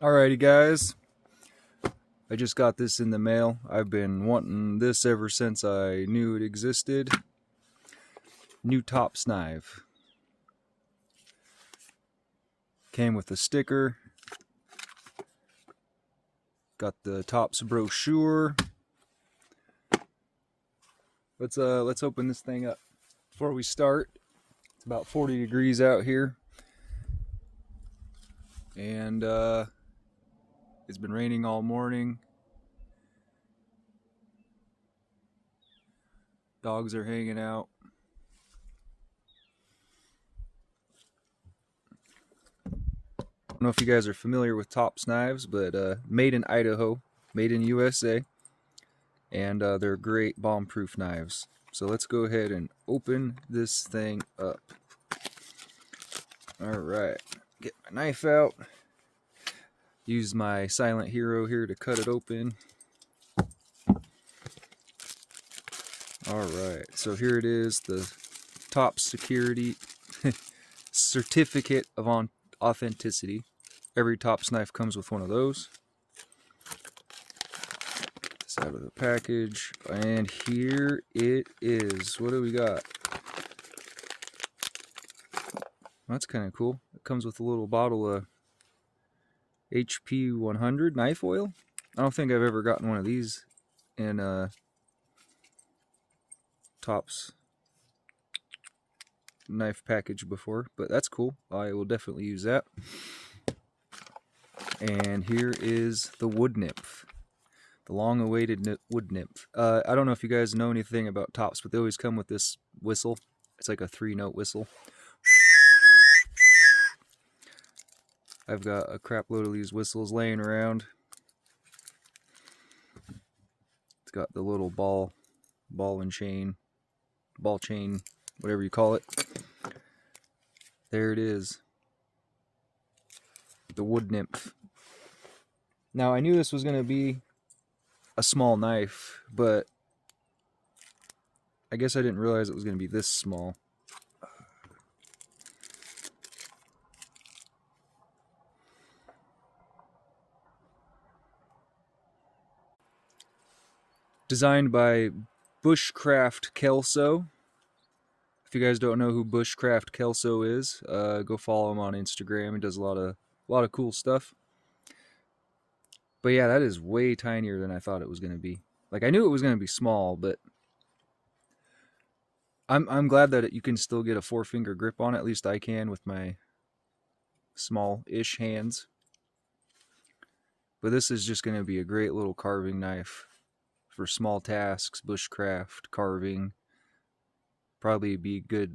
Alrighty guys, I just got this in the mail. I've been wanting this ever since I knew it existed. New Tops knife. Came with a sticker. Got the Tops brochure. Let's open this thing up before we start. It's about 40 degrees out here. And it's been raining all morning. Dogs are hanging out. I don't know if you guys are familiar with Tops knives, but made in Idaho, made in USA, and they're great bomb-proof knives. So let's go ahead and open this thing up. Alright, get my knife out. Use my silent hero here to cut it open. Alright, so here it is, the Tops Security Certificate of Authenticity. Every Tops knife comes with one of those. Get this out of the package, and here it is. What do we got? That's kind of cool. It comes with a little bottle of HP 100 knife oil. I don't think I've ever gotten one of these in Tops knife package before, but that's cool. I will definitely use that. And here is the wood nymph, the long-awaited wood nymph. I don't know if you guys know anything about Tops, but they always come with this whistle. It's like a 3-note whistle. I've got a crap load of these whistles laying around. It's got the little ball chain, whatever you call it. There it is. The wood nymph. Now I knew this was going to be a small knife, but I guess I didn't realize it was going to be this small. Designed by Bushcraft Kelso. If you guys don't know who Bushcraft Kelso is, go follow him on Instagram. He does a lot of cool stuff. But yeah, that is way tinier than I thought it was going to be. Like, I knew it was going to be small, but I'm glad that you can still get a 4-finger grip on it. At least I can with my small-ish hands. But this is just going to be a great little carving knife for small tasks, bushcraft, carving. Probably be good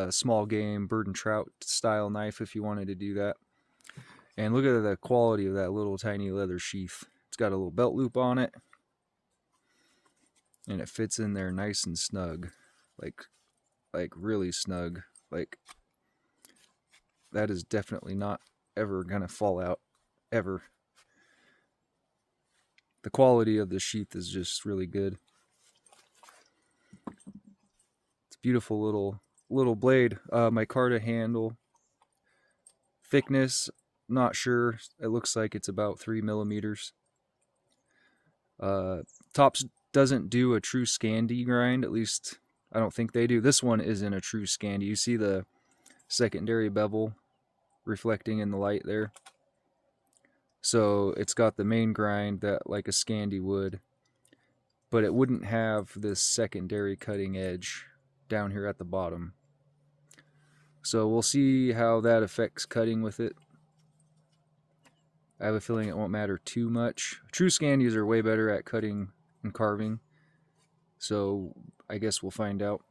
small game, bird and trout style knife if you wanted to do that. And look at the quality of that little tiny leather sheath. It's got a little belt loop on it, and it fits in there nice and snug, like really snug. Like, that is definitely not ever gonna fall out, ever. The quality of the sheath is just really good. It's a beautiful little blade. Micarta handle. Thickness, not sure. It looks like it's about 3 millimeters. Tops doesn't do a true Scandi grind. At least I don't think they do. This one isn't a true Scandi. You see the secondary bevel reflecting in the light there. So it's got the main grind that like a Scandi would, but it wouldn't have this secondary cutting edge down here at the bottom. So we'll see how that affects cutting with it. I have a feeling it won't matter too much. True Scandis are way better at cutting and carving, so I guess we'll find out.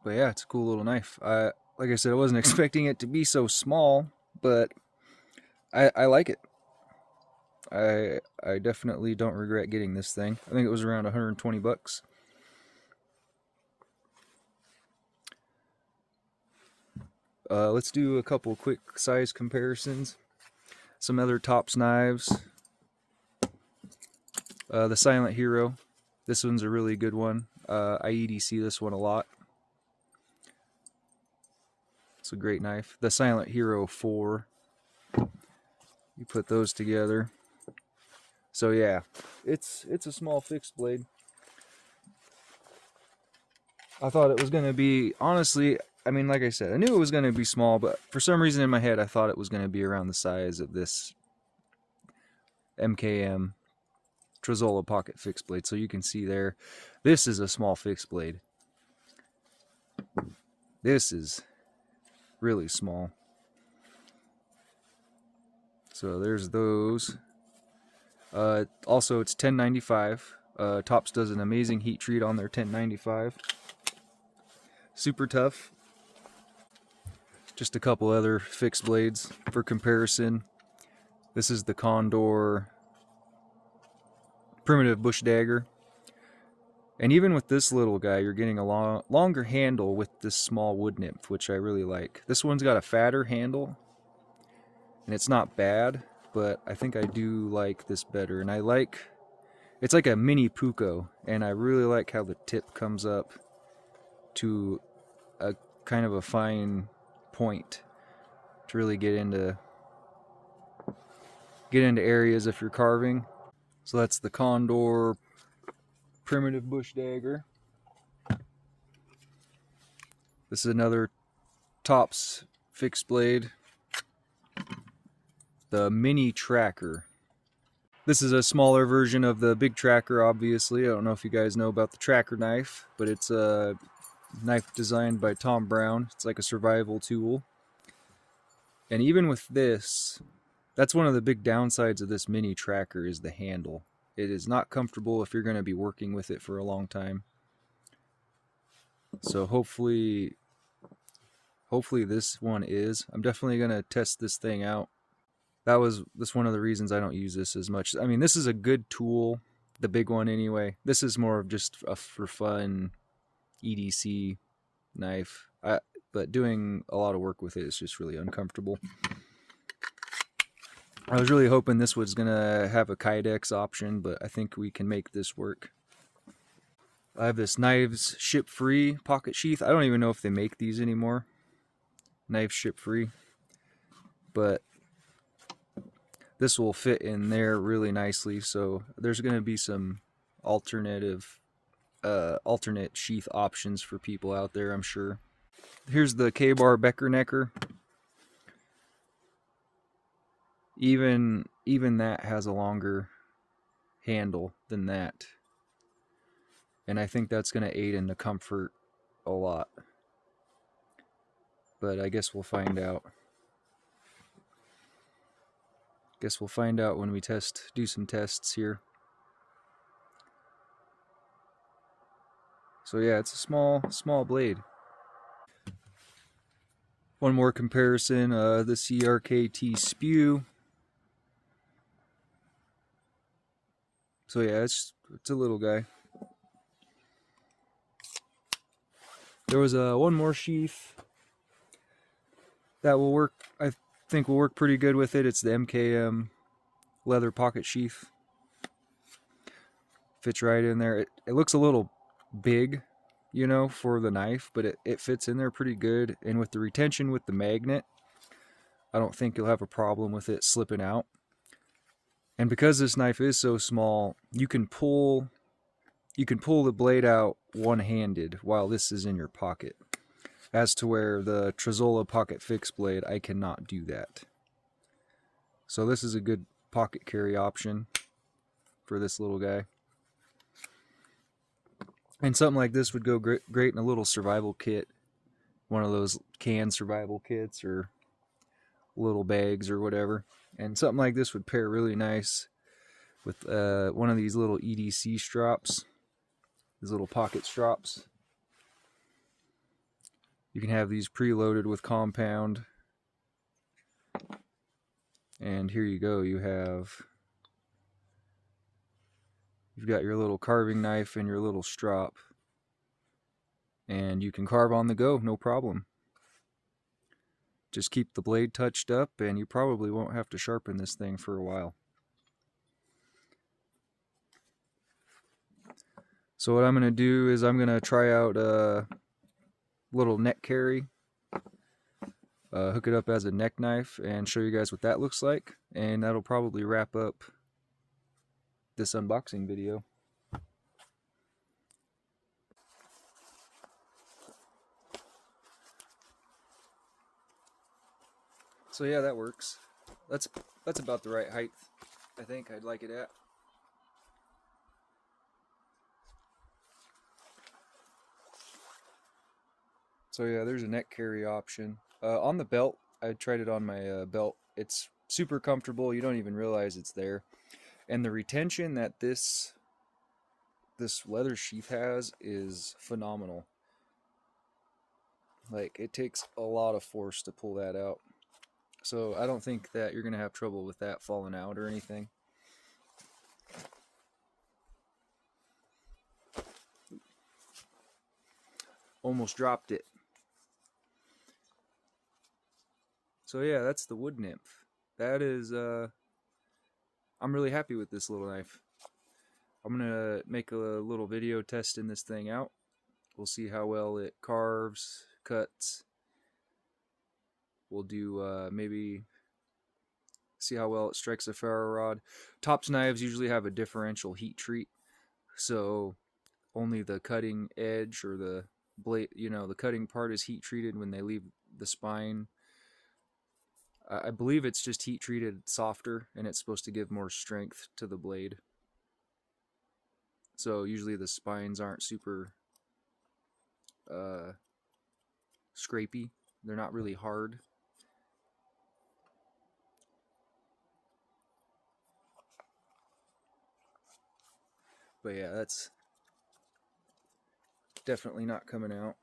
But yeah, it's a cool little knife. Like I said, I wasn't expecting it to be so small, but I like it. I definitely don't regret getting this thing. I think it was around 120 bucks. Let's do a couple quick size comparisons. Some other Tops knives. The Silent Hero. This one's a really good one. I EDC this one a lot. It's a great knife. The Silent Hero 4. You put those together. So yeah, it's a small fixed blade. I thought it was going to be, honestly, I mean, like I said, I knew it was going to be small, but for some reason in my head I thought it was going to be around the size of this MKM Trezzola pocket fixed blade. So you can see there, this is a small fixed blade. This is really small. So there's those. Also, it's 1095. Tops does an amazing heat treat on their 1095. Super tough. Just a couple other fixed blades for comparison. This is the Condor Primitive Bush Dagger. And even with this little guy, you're getting a longer handle with this small wood nymph, which I really like. This one's got a fatter handle, and it's not bad, but I think I do like this better. And I like, it's like a mini puko, and I really like how the tip comes up to a kind of a fine point to really get into areas if you're carving. So that's the Condor Primitive Bush Dagger. This is another Tops fixed blade, the Mini Tracker. This is a smaller version of the big tracker, obviously. I don't know if you guys know about the tracker knife, but it's a knife designed by Tom Brown. It's like a survival tool. And even with this, that's one of the big downsides of this mini tracker is the handle. It is not comfortable if you're going to be working with it for a long time. So hopefully this one is. I'm definitely going to test this thing out. That's one of the reasons I don't use this as much. I mean, this is a good tool, the big one anyway. This is more of just a for fun EDC knife. But doing a lot of work with it is just really uncomfortable. I was really hoping this was gonna have a Kydex option, but I think we can make this work. I have this Knives Ship Free pocket sheath. I don't even know if they make these anymore. Knives Ship Free. But this will fit in there really nicely, so there's gonna be some alternate sheath options for people out there, I'm sure. Here's the K-Bar Becker Necker. Even that has a longer handle than that. And I think that's going to aid in the comfort a lot. But I guess we'll find out. Guess we'll find out when we do some tests here. So yeah, it's a small blade. One more comparison, the CRKT Spew. So yeah, it's a little guy. There was one more sheath that will work. I think will work pretty good with it. It's the MKM leather pocket sheath. Fits right in there. It looks a little big, you know, for the knife, but it fits in there pretty good. And with the retention with the magnet, I don't think you'll have a problem with it slipping out. And because this knife is so small, you can pull the blade out one-handed while this is in your pocket. As to where the Trezzola pocket fixed blade, I cannot do that. So this is a good pocket carry option for this little guy. And something like this would go great in a little survival kit. One of those canned survival kits or little bags or whatever. And something like this would pair really nice with one of these little EDC strops. These little pocket strops. You can have these preloaded with compound. And here you go. You've got your little carving knife and your little strop. And you can carve on the go, no problem. Just keep the blade touched up and you probably won't have to sharpen this thing for a while. So what I'm going to do is I'm going to try out a little net carry hook it up as a neck knife and show you guys what that looks like, and that'll probably wrap up this unboxing video. So yeah, that works. That's about the right height I think I'd like it at. So yeah, there's a neck carry option. On the belt, I tried it on my belt. It's super comfortable. You don't even realize it's there. And the retention that this leather sheath has is phenomenal. Like, it takes a lot of force to pull that out. So I don't think that you're going to have trouble with that falling out or anything. Almost dropped it. So yeah, that's the wood nymph. That is, I'm really happy with this little knife. I'm going to make a little video testing this thing out. We'll see how well it carves, cuts. We'll do maybe see how well it strikes a ferro rod. Tops knives usually have a differential heat treat, so only the cutting edge or the blade, the cutting part is heat treated when they leave the spine. I believe it's just heat treated softer, and it's supposed to give more strength to the blade. So usually the spines aren't super scrapey. They're not really hard. But yeah, that's definitely not coming out.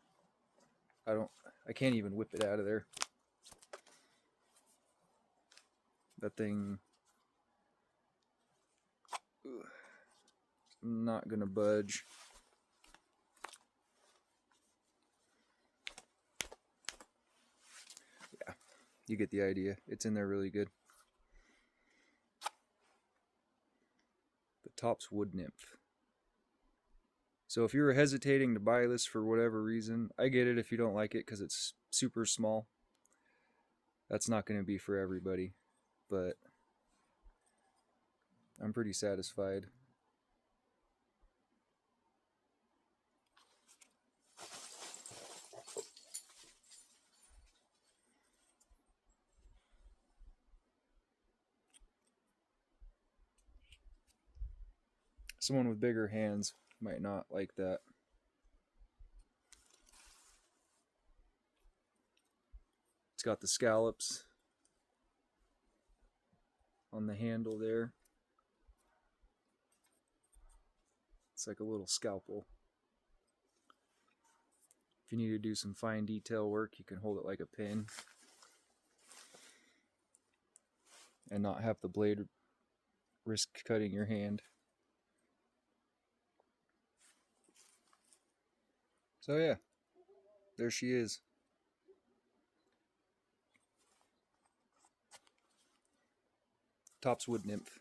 I can't even whip it out of there. That thing, not gonna budge. Yeah, you get the idea. It's in there really good. The top's wood nymph. So if you're hesitating to buy this for whatever reason, I get it if you don't like it because it's super small. That's not going to be for everybody, but I'm pretty satisfied. Someone with bigger hands might not like that. It's got the scallops on the handle there. It's like a little scalpel. If you need to do some fine detail work, you can hold it like a pin and not have the blade risk cutting your hand. So yeah, there she is. Top's wood nymph.